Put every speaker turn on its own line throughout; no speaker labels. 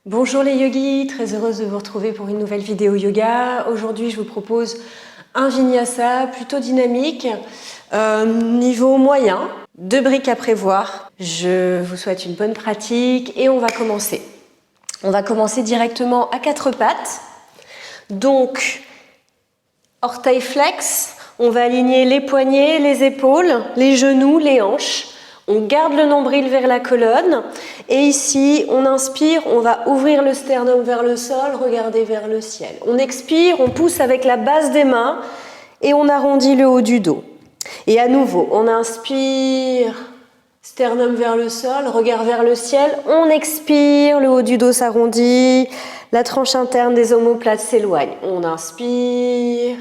Bonjour les yogis, très heureuse de vous retrouver pour une nouvelle vidéo yoga. Aujourd'hui, je vous propose un vinyasa plutôt dynamique, niveau moyen, 2 briques à prévoir. Je vous souhaite une bonne pratique et on va commencer. On va commencer directement à 4 pattes. Donc, orteil flex, on va aligner les poignets, les épaules, les genoux, les hanches. On garde le nombril vers la colonne et ici, on inspire, on va ouvrir le sternum vers le sol, regarder vers le ciel. On expire, on pousse avec la base des mains et on arrondit le haut du dos. Et à nouveau, on inspire, sternum vers le sol, regard vers le ciel. On expire, le haut du dos s'arrondit, la tranche interne des omoplates s'éloigne. On inspire.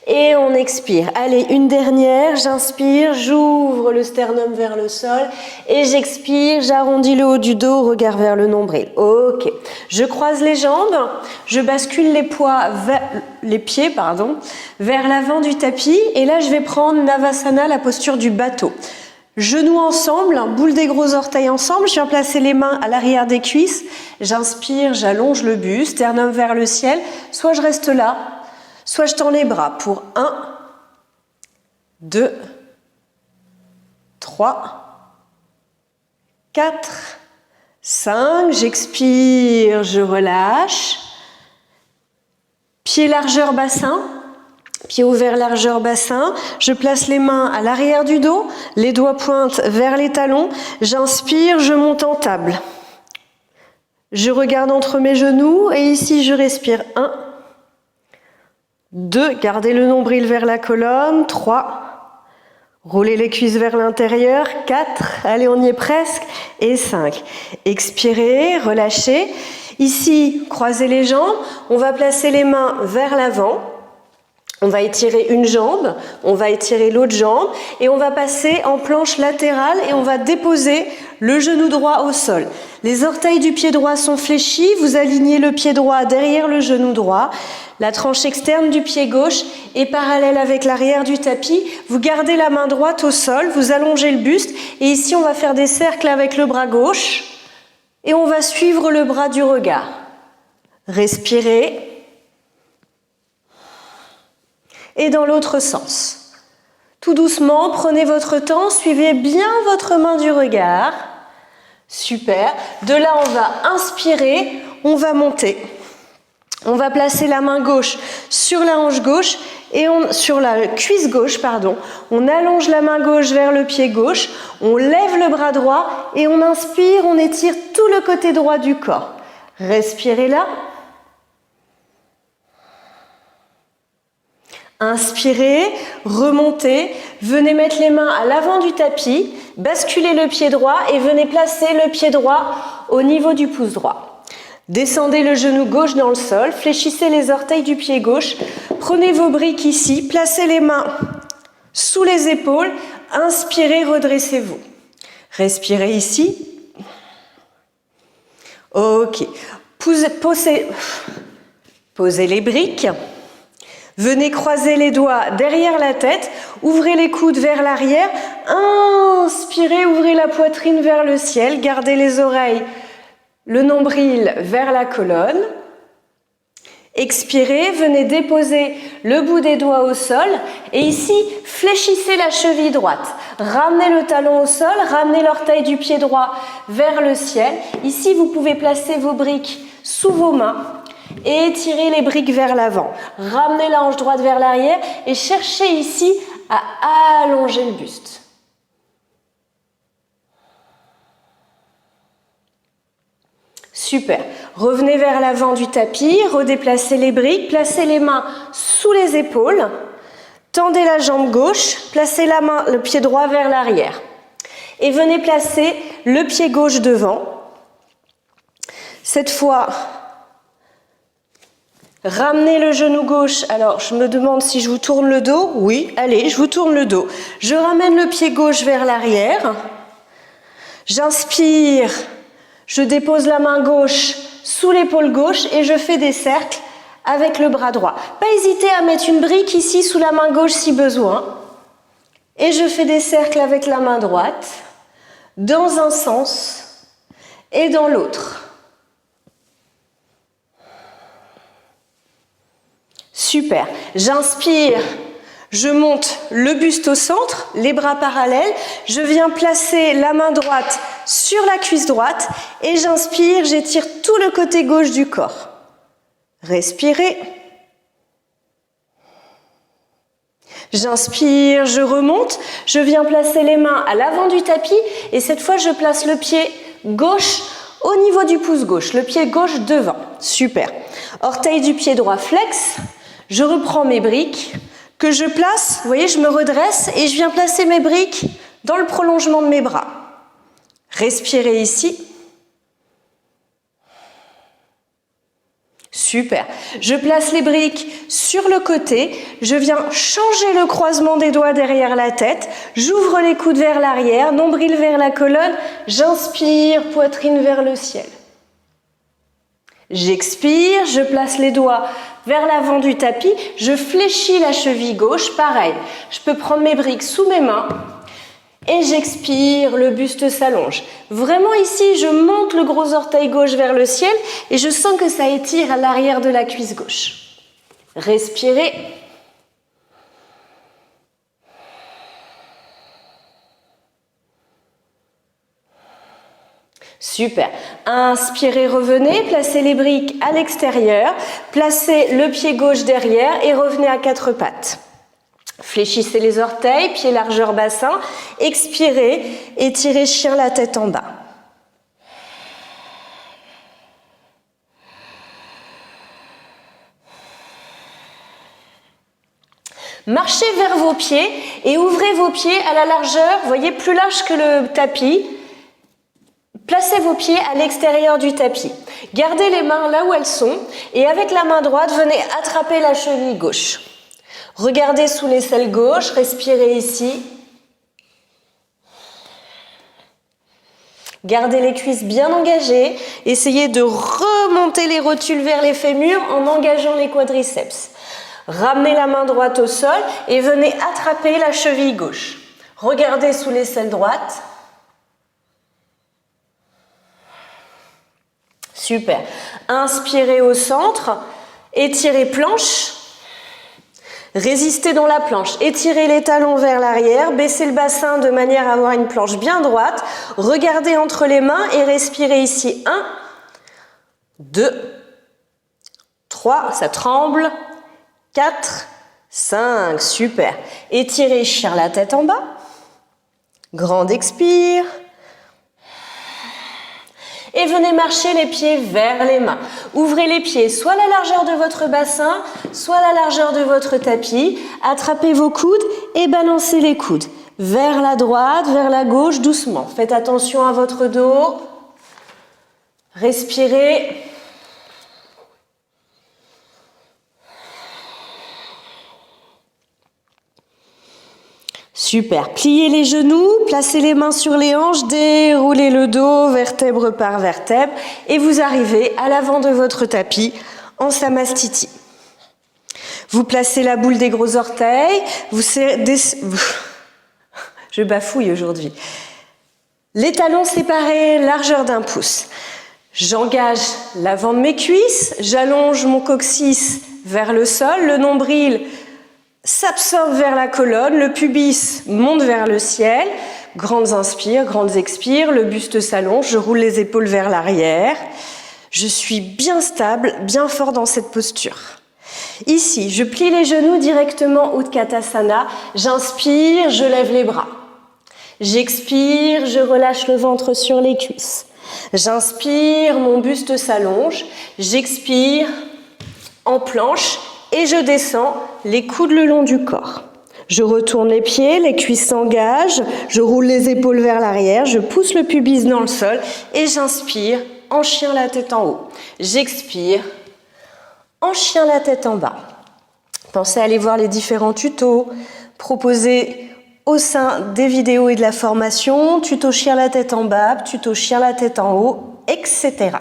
Et on expire. Allez, une dernière, j'inspire, j'ouvre le sternum vers le sol et j'expire, j'arrondis le haut du dos, regard vers le nombril. Ok, je croise les jambes, je bascule les pieds vers l'avant du tapis et là je vais prendre Navasana, la posture du bateau. Genoux ensemble, boule des gros orteils ensemble, je viens placer les mains à l'arrière des cuisses, j'inspire, j'allonge le buste, sternum vers le ciel, soit je reste là, soit je tends les bras pour 1, 2, 3, 4, 5. J'expire, je relâche. Pied largeur bassin, pied ouvert largeur bassin. Je place les mains à l'arrière du dos, les doigts pointent vers les talons. J'inspire, je monte en table. Je regarde entre mes genoux et ici je respire 1, 2, gardez le nombril vers la colonne. 3, roulez les cuisses vers l'intérieur. 4, allez on y est presque. Et 5, expirez, relâchez. Ici, croisez les jambes. On va placer les mains vers l'avant. On va étirer une jambe, on va étirer l'autre jambe et on va passer en planche latérale et on va déposer le genou droit au sol. Les orteils du pied droit sont fléchis, vous alignez le pied droit derrière le genou droit. La tranche externe du pied gauche est parallèle avec l'arrière du tapis. Vous gardez la main droite au sol, vous allongez le buste et ici on va faire des cercles avec le bras gauche et on va suivre le bras du regard. Respirez. Et dans l'autre sens. Tout doucement, prenez votre temps, suivez bien votre main du regard. Super. De là, on va inspirer, on va monter. On va placer la main gauche sur la hanche gauche et sur la cuisse gauche, pardon. On allonge la main gauche vers le pied gauche, on lève le bras droit et on inspire, on étire tout le côté droit du corps. Respirez là. Inspirez, remontez, venez mettre les mains à l'avant du tapis, basculez le pied droit et venez placer le pied droit au niveau du pouce droit. Descendez le genou gauche dans le sol, fléchissez les orteils du pied gauche, prenez vos briques ici, placez les mains sous les épaules, inspirez, redressez-vous. Respirez ici. Ok, posez les briques. Venez croiser les doigts derrière la tête, ouvrez les coudes vers l'arrière, inspirez, ouvrez la poitrine vers le ciel, gardez les oreilles, le nombril vers la colonne. Expirez, venez déposer le bout des doigts au sol et ici, fléchissez la cheville droite. Ramenez le talon au sol, ramenez l'orteil du pied droit vers le ciel. Ici, vous pouvez placer vos briques sous vos mains. Et étirez les briques vers l'avant. Ramenez la hanche droite vers l'arrière et cherchez ici à allonger le buste. Super. Revenez vers l'avant du tapis, redéplacez les briques, placez les mains sous les épaules, tendez la jambe gauche, placez le pied droit vers l'arrière. Et venez placer le pied gauche devant. Cette fois, ramenez le genou gauche. Alors, je me demande si je vous tourne le dos. Oui, allez, je vous tourne le dos. Je ramène le pied gauche vers l'arrière. J'inspire. Je dépose la main gauche sous l'épaule gauche et je fais des cercles avec le bras droit. Pas hésiter à mettre une brique ici sous la main gauche si besoin. Et je fais des cercles avec la main droite dans un sens et dans l'autre. Super. J'inspire, je monte le buste au centre, les bras parallèles. Je viens placer la main droite sur la cuisse droite et j'inspire, j'étire tout le côté gauche du corps. Respirez. J'inspire, je remonte, je viens placer les mains à l'avant du tapis et cette fois je place le pied gauche au niveau du pouce gauche, le pied gauche devant. Super. Orteil du pied droit flex, je reprends mes briques que je place, vous voyez, je me redresse et je viens placer mes briques dans le prolongement de mes bras. Respirez ici. Super. Je place les briques sur le côté. Je viens changer le croisement des doigts derrière la tête. J'ouvre les coudes vers l'arrière, nombril vers la colonne. J'inspire, poitrine vers le ciel. J'expire, je place les doigts vers l'avant du tapis. Je fléchis la cheville gauche. Pareil, je peux prendre mes briques sous mes mains. Et j'expire, le buste s'allonge. Vraiment ici, je monte le gros orteil gauche vers le ciel et je sens que ça étire à l'arrière de la cuisse gauche. Respirez. Super. Inspirez, revenez, placez les briques à l'extérieur, placez le pied gauche derrière et revenez à quatre pattes. Fléchissez les orteils, pied largeur bassin, expirez, étirez chien la tête en bas. Marchez vers vos pieds et ouvrez vos pieds à la largeur, voyez, plus large que le tapis. Placez vos pieds à l'extérieur du tapis. Gardez les mains là où elles sont et avec la main droite, venez attraper la cheville gauche. Regardez sous l'aisselle gauche, respirez ici. Gardez les cuisses bien engagées. Essayez de remonter les rotules vers les fémurs en engageant les quadriceps. Ramenez la main droite au sol et venez attraper la cheville gauche. Regardez sous l'aisselle droite. Super. Inspirez au centre, étirez planche. Résistez dans la planche, étirez les talons vers l'arrière, baissez le bassin de manière à avoir une planche bien droite. Regardez entre les mains et respirez ici. 1, 2, 3, ça tremble. 4, 5, super. Étirez, chien la tête en bas. Grande expire. Et venez marcher les pieds vers les mains. Ouvrez les pieds, soit la largeur de votre bassin, soit la largeur de votre tapis. Attrapez vos coudes et balancez les coudes. Vers la droite, vers la gauche, doucement. Faites attention à votre dos. Respirez. Super. Pliez les genoux, placez les mains sur les hanches, déroulez le dos, vertèbre par vertèbre, et vous arrivez à l'avant de votre tapis en Samastiti. Vous placez la boule des gros orteils, je bafouille aujourd'hui. Les talons séparés, largeur d'1 pouce. J'engage l'avant de mes cuisses, j'allonge mon coccyx vers le sol, le nombril s'absorbe vers la colonne, le pubis monte vers le ciel. Grandes inspires, grandes expires, le buste s'allonge, je roule les épaules vers l'arrière. Je suis bien stable, bien fort dans cette posture. Ici, je plie les genoux directement Utkatasana. J'inspire, je lève les bras. J'expire, je relâche le ventre sur les cuisses. J'inspire, mon buste s'allonge. J'expire en planche et je descends les coudes le long du corps. Je retourne les pieds, les cuisses s'engagent, je roule les épaules vers l'arrière, je pousse le pubis dans le sol et j'inspire en chien la tête en haut. J'expire en chien la tête en bas. Pensez à aller voir les différents tutos proposés au sein des vidéos et de la formation, tuto chien la tête en bas, tuto chien la tête en haut, etc.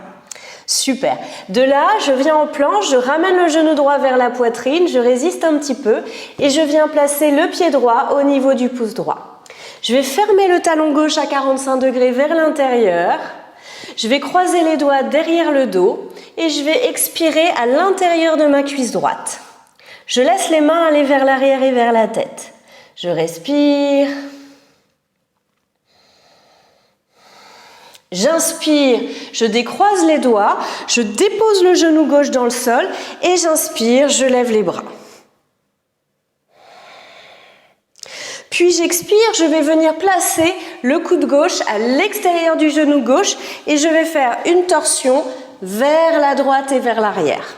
Super. De là, je viens en planche, je ramène le genou droit vers la poitrine, je résiste un petit peu et je viens placer le pied droit au niveau du pouce droit. Je vais fermer le talon gauche à 45 degrés vers l'intérieur. Je vais croiser les doigts derrière le dos et je vais expirer à l'intérieur de ma cuisse droite. Je laisse les mains aller vers l'arrière et vers la tête. Je respire. J'inspire, je décroise les doigts, je dépose le genou gauche dans le sol et j'inspire, je lève les bras. Puis j'expire, je vais venir placer le coude gauche à l'extérieur du genou gauche et je vais faire une torsion vers la droite et vers l'arrière.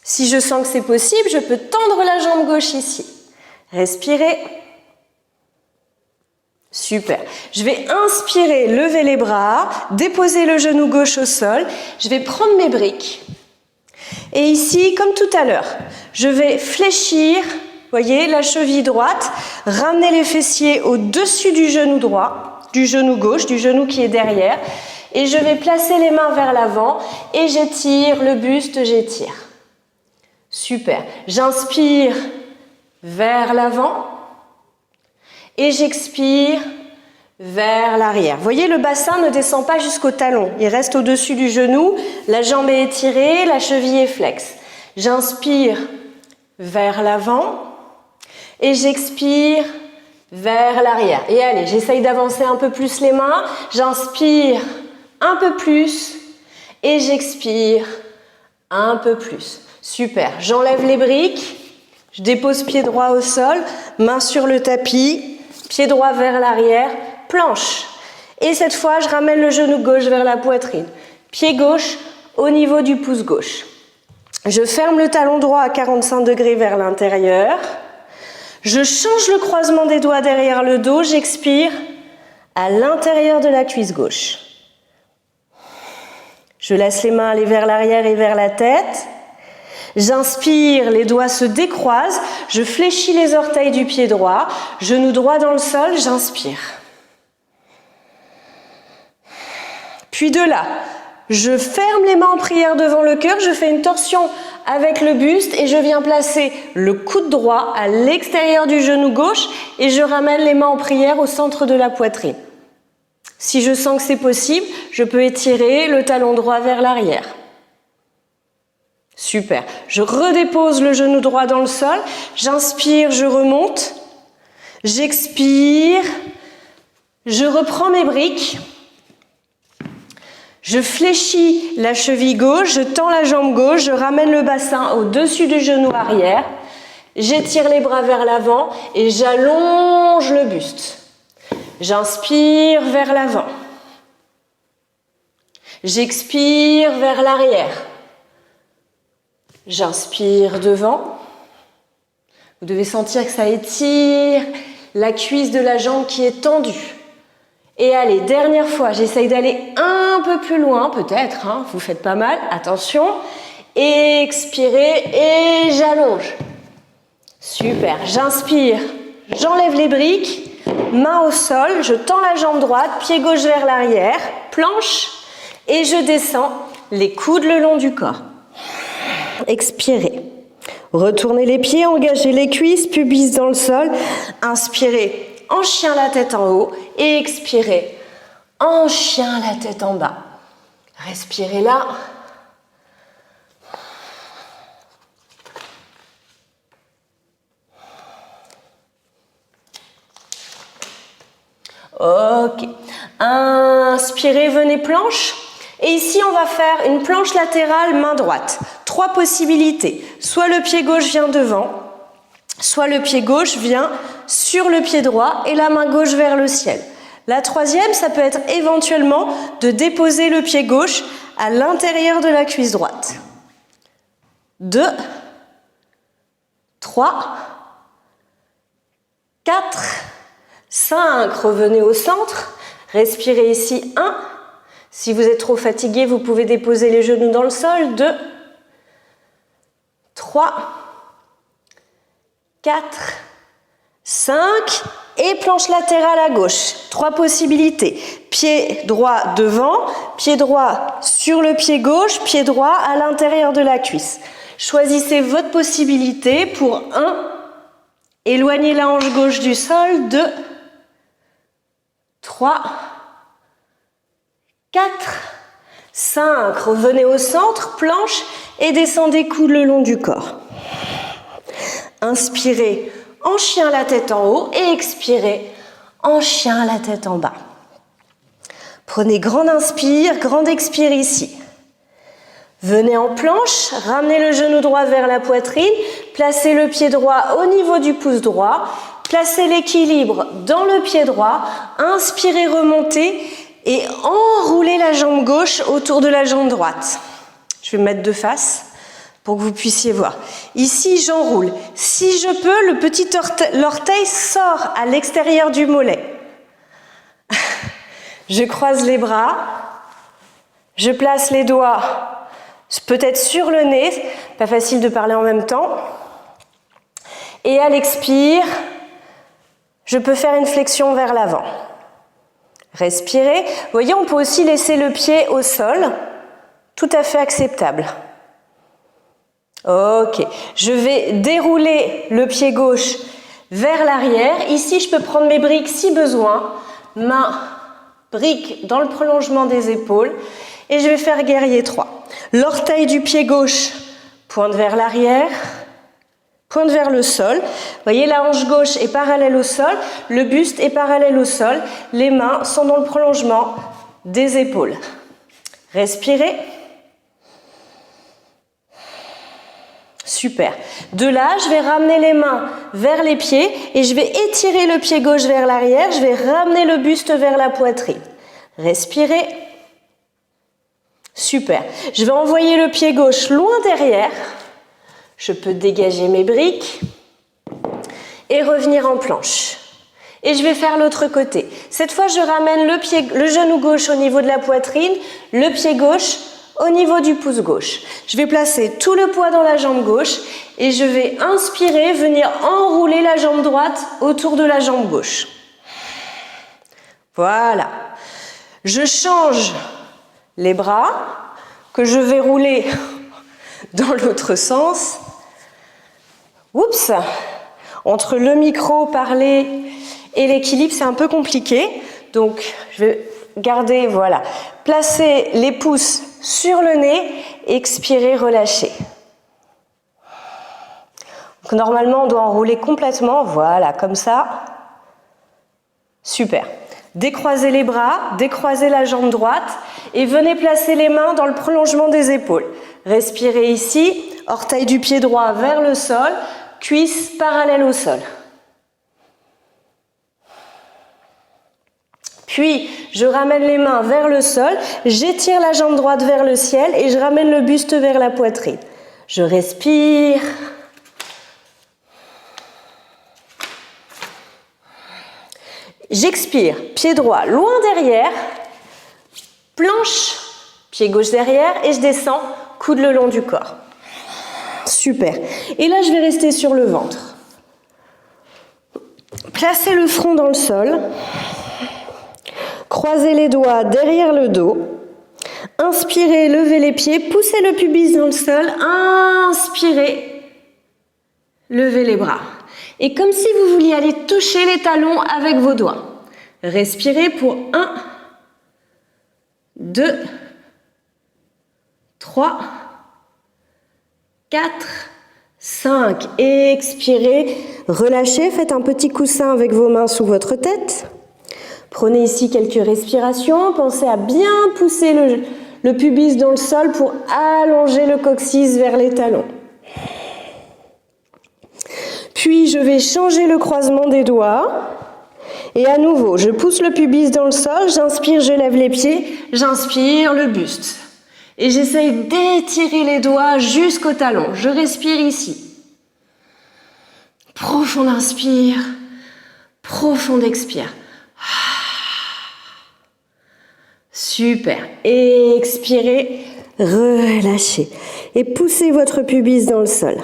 Si je sens que c'est possible, je peux tendre la jambe gauche ici. Respirez. Super. Je vais inspirer, lever les bras, déposer le genou gauche au sol. Je vais prendre mes briques. Et ici, comme tout à l'heure, je vais fléchir, voyez, la cheville droite, ramener les fessiers au-dessus du genou droit, du genou gauche, du genou qui est derrière. Et je vais placer les mains vers l'avant et j'étire le buste, j'étire. Super. J'inspire vers l'avant. Et j'expire vers l'arrière. Vous voyez, le bassin ne descend pas jusqu'au talon. Il reste au-dessus du genou, la jambe est étirée, la cheville est flexe. J'inspire vers l'avant et j'expire vers l'arrière. Et allez, j'essaye d'avancer un peu plus les mains. J'inspire un peu plus et j'expire un peu plus. Super. J'enlève les briques. Je dépose pied droit au sol, main sur le tapis. Pied droit vers l'arrière, planche. Et cette fois, je ramène le genou gauche vers la poitrine. Pied gauche au niveau du pouce gauche. Je ferme le talon droit à 45 degrés vers l'intérieur. Je change le croisement des doigts derrière le dos. J'expire à l'intérieur de la cuisse gauche. Je laisse les mains aller vers l'arrière et vers la tête. J'inspire, les doigts se décroisent, je fléchis les orteils du pied droit, genou droit dans le sol, j'inspire. Puis de là, je ferme les mains en prière devant le cœur, je fais une torsion avec le buste et je viens placer le coude droit à l'extérieur du genou gauche et je ramène les mains en prière au centre de la poitrine. Si je sens que c'est possible, je peux étirer le talon droit vers l'arrière. Super. Je redépose le genou droit dans le sol. J'inspire, je remonte. J'expire. Je reprends mes briques. Je fléchis la cheville gauche. Je tends la jambe gauche. Je ramène le bassin au-dessus du genou arrière. J'étire les bras vers l'avant et j'allonge le buste. J'inspire vers l'avant. J'expire vers l'arrière. J'inspire devant. Vous devez sentir que ça étire la cuisse de la jambe qui est tendue. Et allez, dernière fois, j'essaye d'aller un peu plus loin, peut-être, hein, vous faites pas mal, attention. Expirez et j'allonge. Super, j'inspire, j'enlève les briques, main au sol, je tends la jambe droite, pied gauche vers l'arrière, planche, et je descends les coudes le long du corps. Expirez. Retournez les pieds, engagez les cuisses, pubis dans le sol. Inspirez, en chien la tête en haut. Et expirez, en chien la tête en bas. Respirez là. Ok. Inspirez, venez planche. Et ici, on va faire une planche latérale main droite. 3 possibilités. Soit le pied gauche vient devant, soit le pied gauche vient sur le pied droit et la main gauche vers le ciel. La troisième, ça peut être éventuellement de déposer le pied gauche à l'intérieur de la cuisse droite. 2, 3, 4, 5. Revenez au centre. Respirez ici. 1. Si vous êtes trop fatigué, vous pouvez déposer les genoux dans le sol. 2, 3, 4, 5 et planche latérale à gauche. 3 possibilités. Pied droit devant, pied droit sur le pied gauche, pied droit à l'intérieur de la cuisse. Choisissez votre possibilité pour 1. Éloignez la hanche gauche du sol. 2, 3, 4, 5. Revenez au centre, planche et descendez coudes le long du corps. Inspirez en chien la tête en haut et expirez en chien la tête en bas. Prenez grande inspire, grande expire ici. Venez en planche, ramenez le genou droit vers la poitrine, placez le pied droit au niveau du pouce droit, placez l'équilibre dans le pied droit, inspirez, remontez et enroulez la jambe gauche autour de la jambe droite. Je vais me mettre de face pour que vous puissiez voir. Ici, j'enroule. Si je peux, le petit orteil sort à l'extérieur du mollet. Je croise les bras, je place les doigts peut-être sur le nez, pas facile de parler en même temps. Et à l'expire, je peux faire une flexion vers l'avant. Respirez. Vous voyez, on peut aussi laisser le pied au sol, tout à fait acceptable. Ok, je vais dérouler le pied gauche vers l'arrière. Ici, je peux prendre mes briques si besoin. Main, brique dans le prolongement des épaules. Et je vais faire guerrier 3. L'orteil du pied gauche pointe vers l'arrière, pointe vers le sol. Vous voyez, la hanche gauche est parallèle au sol, le buste est parallèle au sol. Les mains sont dans le prolongement des épaules. Respirez. Super. De là, je vais ramener les mains vers les pieds et je vais étirer le pied gauche vers l'arrière. Je vais ramener le buste vers la poitrine. Respirez. Super. Je vais envoyer le pied gauche loin derrière. Je peux dégager mes briques et revenir en planche. Et je vais faire l'autre côté. Cette fois, je ramène le genou gauche au niveau de la poitrine, le pied gauche au niveau du pouce gauche. Je vais placer tout le poids dans la jambe gauche et je vais inspirer, venir enrouler la jambe droite autour de la jambe gauche. Voilà. Je change les bras que je vais rouler dans l'autre sens. Oups! Entre le micro, parler et l'équilibre, c'est un peu compliqué. Donc, je vais garder, voilà. Placer les pouces sur le nez, expirer, relâcher. Donc, normalement, on doit enrouler complètement, voilà, comme ça. Super. Décroisez les bras, décroisez la jambe droite et venez placer les mains dans le prolongement des épaules. Respirez ici, orteil du pied droit vers le sol, cuisse parallèle au sol. Puis, je ramène les mains vers le sol, j'étire la jambe droite vers le ciel et je ramène le buste vers la poitrine. Je respire. J'expire, pied droit loin derrière, planche, pied gauche derrière et je descends, coude le long du corps. Super. Et là, je vais rester sur le ventre. Placez le front dans le sol. Croisez les doigts derrière le dos. Inspirez, levez les pieds, poussez le pubis dans le sol. Inspirez, levez les bras. Et comme si vous vouliez aller toucher les talons avec vos doigts. Respirez pour 1, 2, 3, 4, 5. Expirez, relâchez, faites un petit coussin avec vos mains sous votre tête. Prenez ici quelques respirations, pensez à bien pousser le pubis dans le sol pour allonger le coccyx vers les talons. Puis je vais changer le croisement des doigts. Et à nouveau, je pousse le pubis dans le sol, j'inspire, je lève les pieds, j'inspire le buste. Et j'essaye d'étirer les doigts jusqu'au talon. Je respire ici. Profonde inspire, profonde expire. Super. Expirez, relâchez. Et poussez votre pubis dans le sol.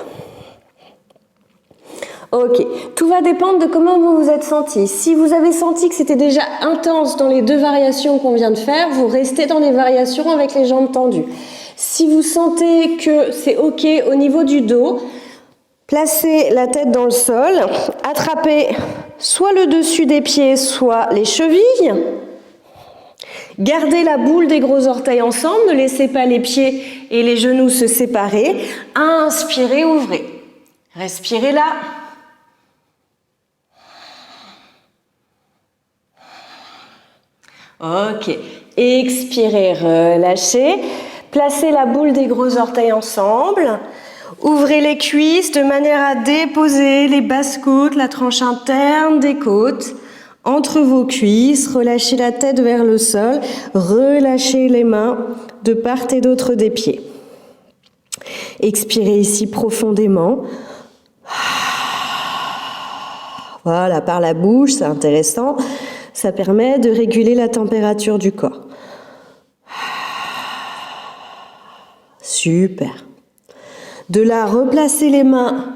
Ok, tout va dépendre de comment vous vous êtes senti. Si vous avez senti que c'était déjà intense dans les 2 variations qu'on vient de faire, vous restez dans les variations avec les jambes tendues. Si vous sentez que c'est ok au niveau du dos, placez la tête dans le sol, attrapez soit le dessus des pieds, soit les chevilles. Gardez la boule des gros orteils ensemble, ne laissez pas les pieds et les genoux se séparer. Inspirez, ouvrez. Respirez là. Ok. Expirez, relâchez. Placez la boule des gros orteils ensemble. Ouvrez les cuisses de manière à déposer les basses côtes, la tranche interne des côtes entre vos cuisses. Relâchez la tête vers le sol. Relâchez les mains de part et d'autre des pieds. Expirez ici profondément. Voilà, par la bouche, c'est intéressant. Ça permet de réguler la température du corps. Super. De là, replacez les mains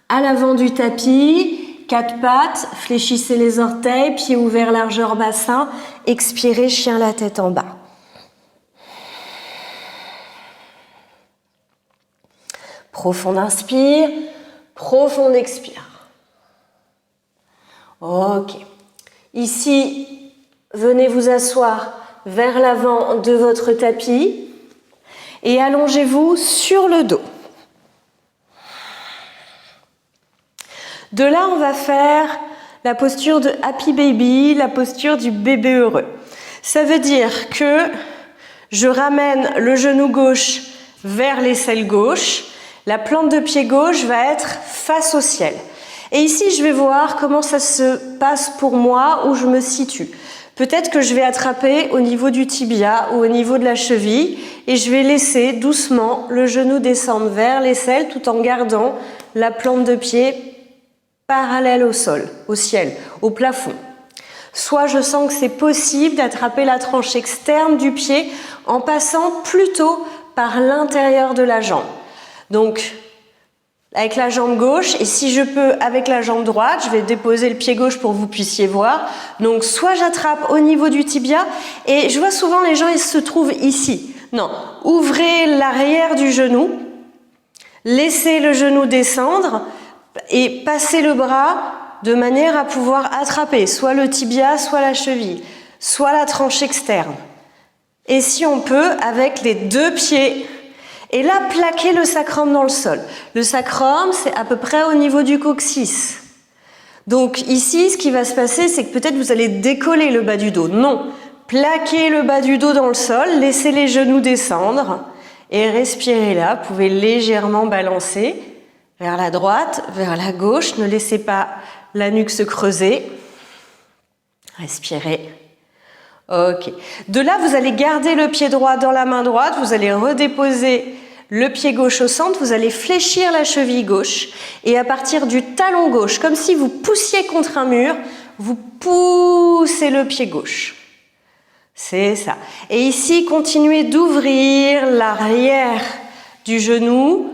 à l'avant du tapis, 4 pattes, fléchissez les orteils, pieds ouverts largeur bassin, expirez, chien la tête en bas. Profond inspire, profond expire. Ok. Ici, venez vous asseoir vers l'avant de votre tapis et allongez-vous sur le dos. De là, on va faire la posture de Happy Baby, la posture du bébé heureux. Ça veut dire que je ramène le genou gauche vers l'aisselle gauche, la plante de pied gauche va être face au ciel. Et ici, je vais voir comment ça se passe pour moi, où je me situe. Peut-être que je vais attraper au niveau du tibia ou au niveau de la cheville et je vais laisser doucement le genou descendre vers l'aisselle tout en gardant la plante de pied parallèle au sol, au ciel, au plafond. Soit je sens que c'est possible d'attraper la tranche externe du pied en passant plutôt par l'intérieur de la jambe. Donc, avec la jambe gauche, et si je peux avec la jambe droite, je vais déposer le pied gauche pour que vous puissiez voir. Donc soit j'attrape au niveau du tibia, et je vois souvent les gens, ils se trouvent ici. Non, ouvrez l'arrière du genou, laissez le genou descendre, et passez le bras de manière à pouvoir attraper soit le tibia, soit la cheville, soit la tranche externe. Et si on peut, avec les deux pieds. Et là, plaquez le sacrum dans le sol. Le sacrum, c'est à peu près au niveau du coccyx. Donc ici, ce qui va se passer, c'est que peut-être vous allez décoller le bas du dos. Non, plaquez le bas du dos dans le sol, laissez les genoux descendre et respirez là. Vous pouvez légèrement balancer vers la droite, vers la gauche. Ne laissez pas la nuque se creuser. Respirez. Ok. De là, vous allez garder le pied droit dans la main droite. Vous allez redéposer le pied gauche au centre. Vous allez fléchir la cheville gauche. Et à partir du talon gauche, comme si vous poussiez contre un mur, vous poussez le pied gauche. C'est ça. Et ici, continuez d'ouvrir l'arrière du genou.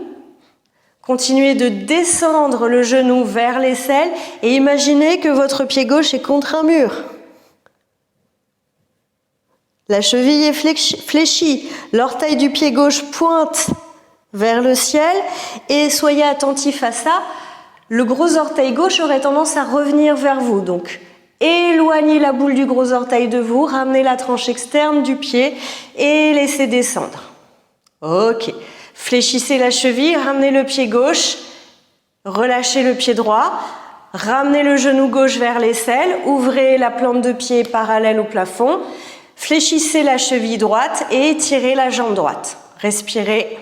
Continuez de descendre le genou vers l'aisselle. Et imaginez que votre pied gauche est contre un mur. La cheville est fléchie, l'orteil du pied gauche pointe vers le ciel et soyez attentifs à ça. Le gros orteil gauche aurait tendance à revenir vers vous. Donc, éloignez la boule du gros orteil de vous, ramenez la tranche externe du pied et laissez descendre. Ok. Fléchissez la cheville, ramenez le pied gauche, relâchez le pied droit, ramenez le genou gauche vers l'aisselle, ouvrez la plante de pied parallèle au plafond. Fléchissez la cheville droite et étirez la jambe droite. Respirez.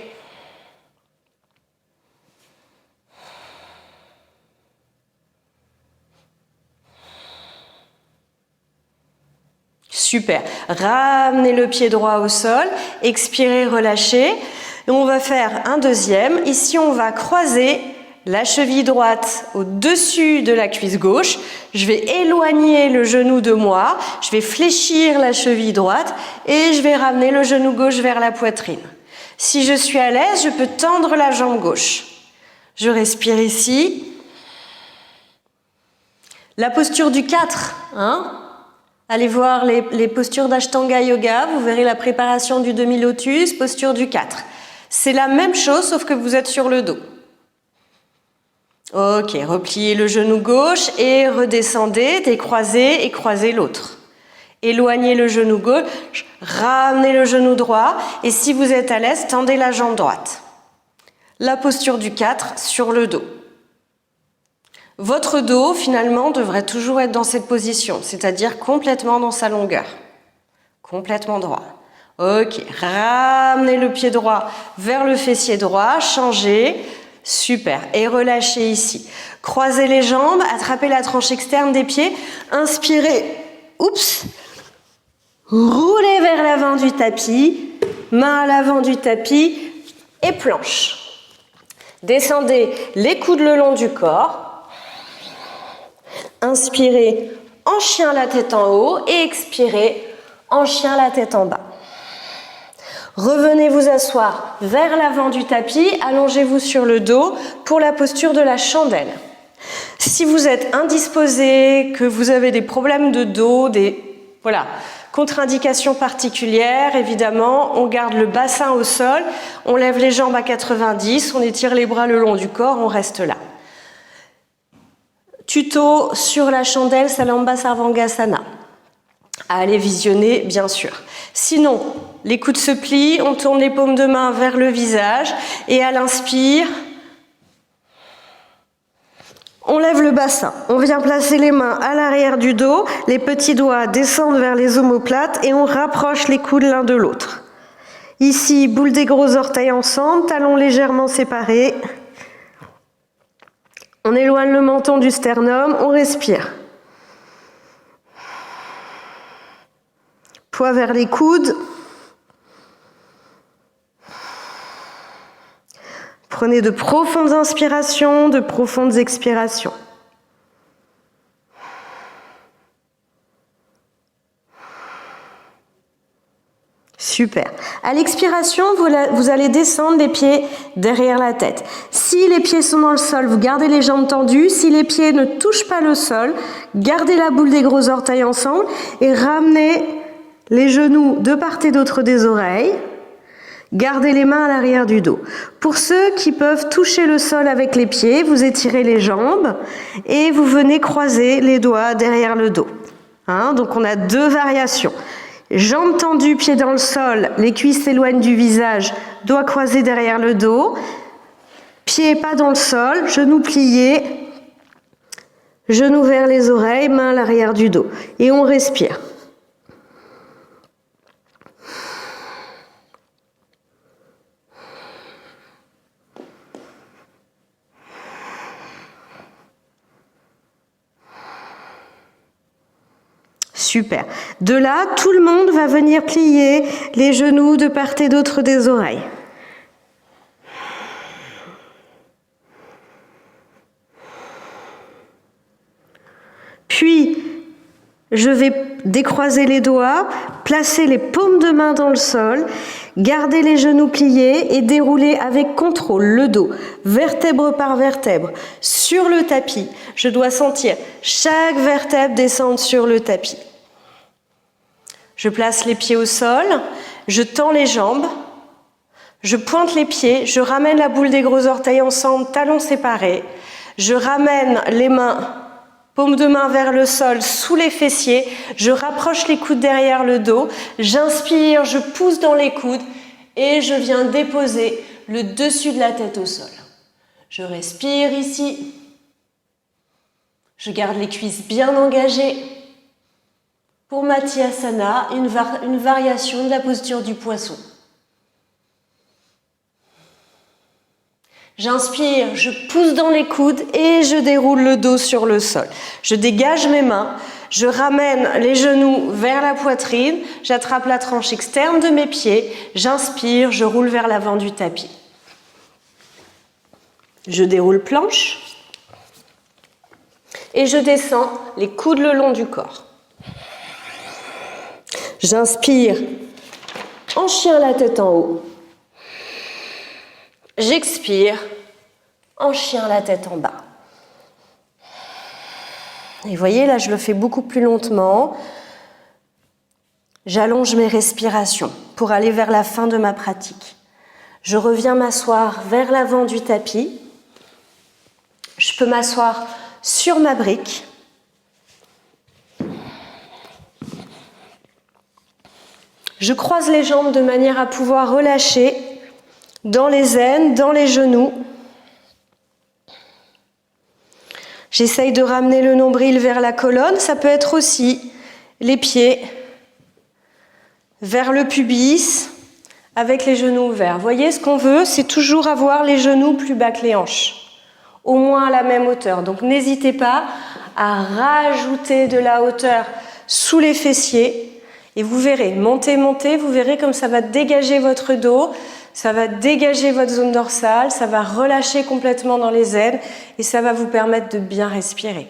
Super. Ramenez le pied droit au sol. Expirez, relâchez. Et on va faire un deuxième. Ici, on va croiser la cheville droite au-dessus de la cuisse gauche. Je vais éloigner le genou de moi. Je vais fléchir la cheville droite et je vais ramener le genou gauche vers la poitrine. Si je suis à l'aise, je peux tendre la jambe gauche. Je respire ici. La posture du 4. Allez voir les postures d'Ashtanga Yoga. Vous verrez la préparation du demi-lotus, posture du 4. C'est la même chose, sauf que vous êtes sur le dos. Ok, repliez le genou gauche et redescendez, décroisez et croisez l'autre. Éloignez le genou gauche, ramenez le genou droit et si vous êtes à l'aise, tendez la jambe droite. La posture du 4 sur le dos. Votre dos, finalement, devrait toujours être dans cette position, c'est-à-dire complètement dans sa longueur. Complètement droit. Ok, ramenez le pied droit vers le fessier droit, changez. Super. Et relâchez ici. Croisez les jambes, attrapez la tranche externe des pieds, inspirez. Oups. Roulez vers l'avant du tapis, main à l'avant du tapis et planche. Descendez les coudes le long du corps. Inspirez en chien la tête en haut et expirez en chien la tête en bas. Revenez vous asseoir vers l'avant du tapis, allongez-vous sur le dos pour la posture de la chandelle. Si vous êtes indisposé, que vous avez des problèmes de dos, voilà, contre-indications particulières, évidemment, on garde le bassin au sol, on lève les jambes à 90, on étire les bras le long du corps, on reste là. Tuto sur la chandelle Salamba Sarvangasana. À aller visionner, bien sûr. Sinon, les coudes se plient, on tourne les paumes de main vers le visage et à l'inspire, on lève le bassin. On vient placer les mains à l'arrière du dos, les petits doigts descendent vers les omoplates et on rapproche les coudes l'un de l'autre. Ici, boule des gros orteils ensemble, talons légèrement séparés. On éloigne le menton du sternum, on respire. Poids vers les coudes. Prenez de profondes inspirations, de profondes expirations. Super. À l'expiration, vous allez descendre les pieds derrière la tête. Si les pieds sont dans le sol, vous gardez les jambes tendues. Si les pieds ne touchent pas le sol, gardez la boule des gros orteils ensemble et ramenez les genoux de part et d'autre des oreilles. Gardez les mains à l'arrière du dos. Pour ceux qui peuvent toucher le sol avec les pieds, vous étirez les jambes et vous venez croiser les doigts derrière le dos. Donc on a deux variations. Jambes tendues, pieds dans le sol, les cuisses s'éloignent du visage, doigts croisés derrière le dos. Pieds pas dans le sol, genoux pliés, genoux vers les oreilles, mains à l'arrière du dos. Et on respire. Super. De là, tout le monde va venir plier les genoux de part et d'autre des oreilles. Puis, je vais décroiser les doigts, placer les paumes de main dans le sol, garder les genoux pliés et dérouler avec contrôle le dos, vertèbre par vertèbre, sur le tapis. Je dois sentir chaque vertèbre descendre sur le tapis. Je place les pieds au sol, je tends les jambes, je pointe les pieds, je ramène la boule des gros orteils ensemble, talons séparés. Je ramène les mains, paumes de main vers le sol, sous les fessiers. Je rapproche les coudes derrière le dos. J'inspire, je pousse dans les coudes et je viens déposer le dessus de la tête au sol. Je respire ici. Je garde les cuisses bien engagées. Pour Matyasana, une variation de la posture du poisson. J'inspire, je pousse dans les coudes et je déroule le dos sur le sol. Je dégage mes mains, je ramène les genoux vers la poitrine, j'attrape la tranche externe de mes pieds, j'inspire, je roule vers l'avant du tapis. Je déroule planche et je descends les coudes le long du corps. J'inspire en chien la tête en haut. J'expire en chien la tête en bas. Et vous voyez, là, je le fais beaucoup plus lentement. J'allonge mes respirations pour aller vers la fin de ma pratique. Je reviens m'asseoir vers l'avant du tapis. Je peux m'asseoir sur ma brique. Je croise les jambes de manière à pouvoir relâcher dans les aines, dans les genoux. J'essaye de ramener le nombril vers la colonne. Ça peut être aussi les pieds vers le pubis avec les genoux ouverts. Vous voyez, ce qu'on veut, c'est toujours avoir les genoux plus bas que les hanches, au moins à la même hauteur. Donc n'hésitez pas à rajouter de la hauteur sous les fessiers et vous verrez, montez, montez, vous verrez comme ça va dégager votre dos, ça va dégager votre zone dorsale, ça va relâcher complètement dans les aines et ça va vous permettre de bien respirer.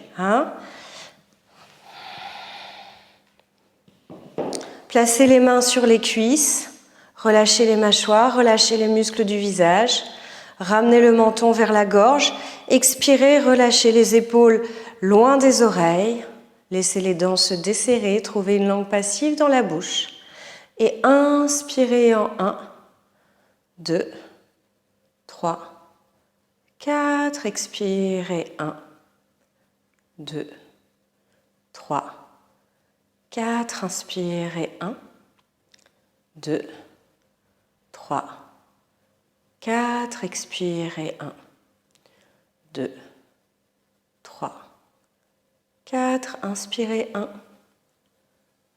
Placez les mains sur les cuisses, relâchez les mâchoires, relâchez les muscles du visage, ramenez le menton vers la gorge, expirez, relâchez les épaules loin des oreilles, laissez les dents se desserrer, trouvez une langue passive dans la bouche et inspirez en 1, 2, 3, 4, expirez 1, 2, 3, 4, inspirez 1, 2, 3, 4, expirez 1, 2, 3, 4, inspirez 1,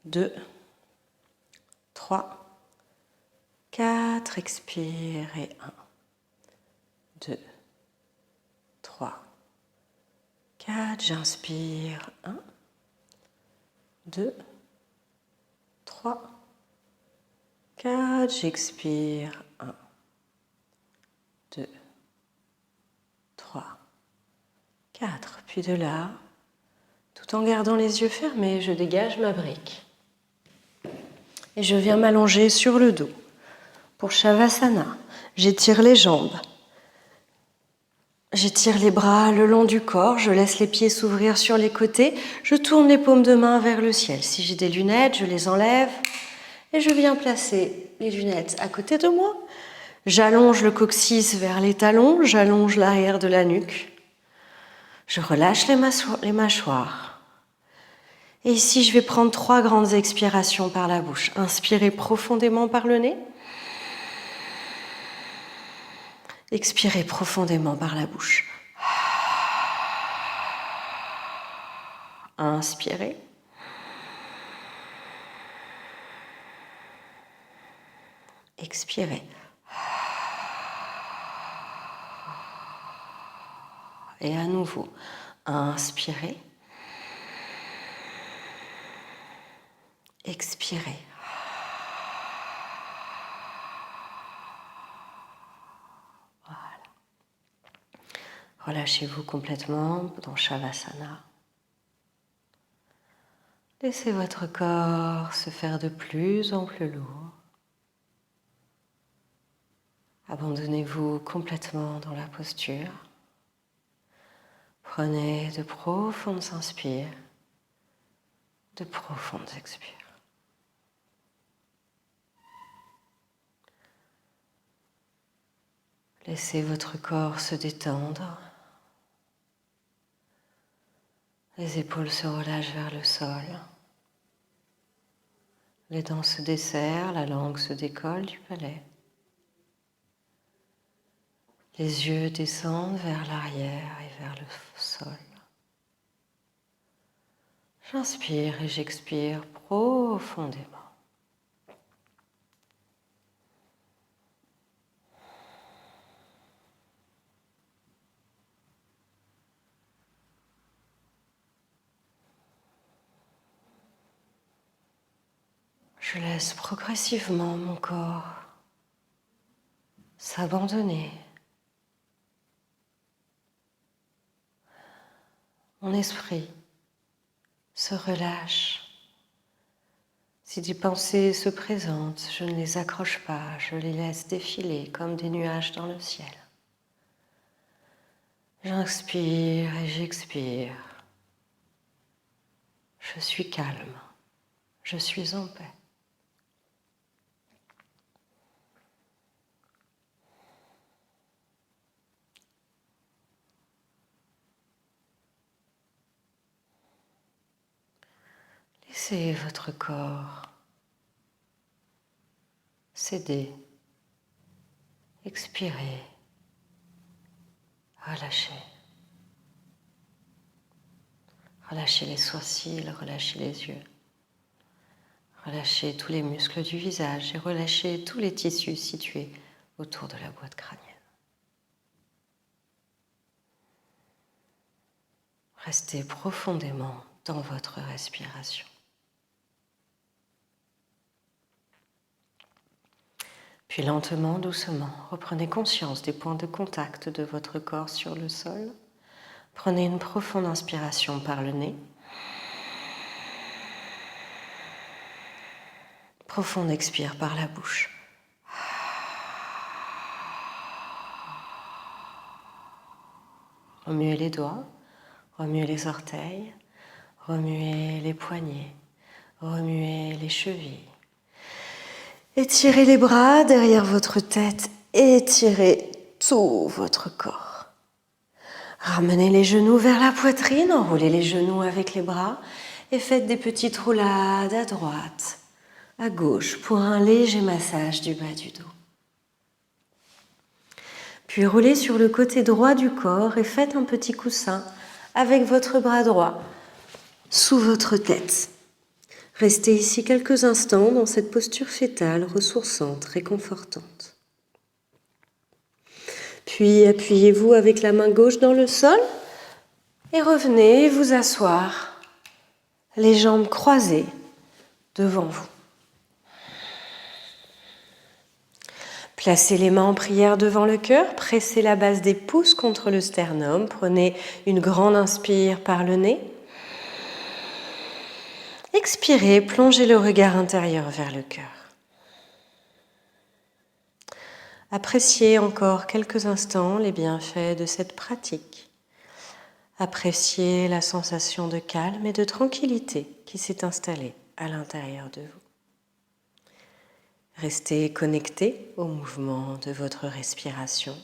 2, 3, 4, expirez 1, 2, 3, 4, j'inspire 1, 2, 3, 4, j'expire 1, 2, 3, 4. Puis de là, tout en gardant les yeux fermés, je dégage ma brique. Et je viens m'allonger sur le dos. Pour Shavasana, j'étire les jambes. J'étire les bras le long du corps, je laisse les pieds s'ouvrir sur les côtés, je tourne les paumes de main vers le ciel. Si j'ai des lunettes, je les enlève et je viens placer les lunettes à côté de moi. J'allonge le coccyx vers les talons, j'allonge l'arrière de la nuque. Je relâche les mâchoires. Et ici, je vais prendre 3 grandes expirations par la bouche. Inspirez profondément par le nez. Expirez profondément par la bouche. Inspirez. Expirez. Et à nouveau, inspirez. Expirez. Relâchez-vous complètement dans Shavasana. Laissez votre corps se faire de plus en plus lourd. Abandonnez-vous complètement dans la posture. Prenez de profondes inspires, de profondes expires. Laissez votre corps se détendre. Les épaules se relâchent vers le sol. Les dents se desserrent, la langue se décolle du palais. Les yeux descendent vers l'arrière et vers le sol. J'inspire et j'expire profondément. Je laisse progressivement mon corps s'abandonner. Mon esprit se relâche. Si des pensées se présentent, je ne les accroche pas, je les laisse défiler comme des nuages dans le ciel. J'inspire et j'expire. Je suis calme, je suis en paix. Laissez votre corps céder, expirez, relâchez. Relâchez les sourcils, relâchez les yeux. Relâchez tous les muscles du visage et relâchez tous les tissus situés autour de la boîte crânienne. Restez profondément dans votre respiration. Puis lentement, doucement, reprenez conscience des points de contact de votre corps sur le sol. Prenez une profonde inspiration par le nez. Profonde expire par la bouche. Remuez les doigts, remuez les orteils, remuez les poignets, remuez les chevilles. Étirez les bras derrière votre tête, étirez tout votre corps. Ramenez les genoux vers la poitrine, enroulez les genoux avec les bras et faites des petites roulades à droite, à gauche pour un léger massage du bas du dos. Puis roulez sur le côté droit du corps et faites un petit coussin avec votre bras droit sous votre tête. Restez ici quelques instants dans cette posture fœtale ressourçante, réconfortante. Puis appuyez-vous avec la main gauche dans le sol et revenez vous asseoir, les jambes croisées devant vous. Placez les mains en prière devant le cœur, pressez la base des pouces contre le sternum, prenez une grande inspire par le nez. Expirez, plongez le regard intérieur vers le cœur. Appréciez encore quelques instants les bienfaits de cette pratique. Appréciez la sensation de calme et de tranquillité qui s'est installée à l'intérieur de vous. Restez connecté au mouvement de votre respiration.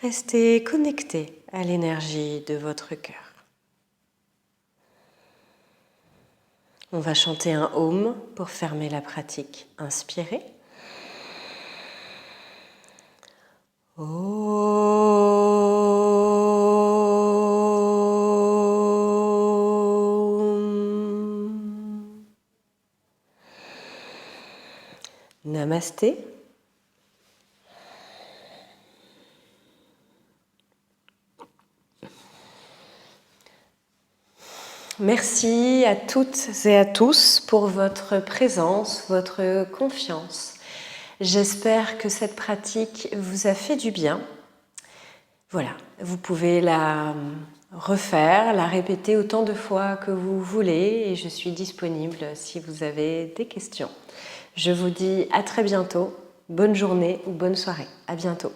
Restez connecté à l'énergie de votre cœur. On va chanter un Om pour fermer la pratique. Inspirez. Om. Namasté. Merci à toutes et à tous pour votre présence, votre confiance. J'espère que cette pratique vous a fait du bien. Voilà, vous pouvez la refaire, la répéter autant de fois que vous voulez et je suis disponible si vous avez des questions. Je vous dis à très bientôt, bonne journée ou bonne soirée. À bientôt.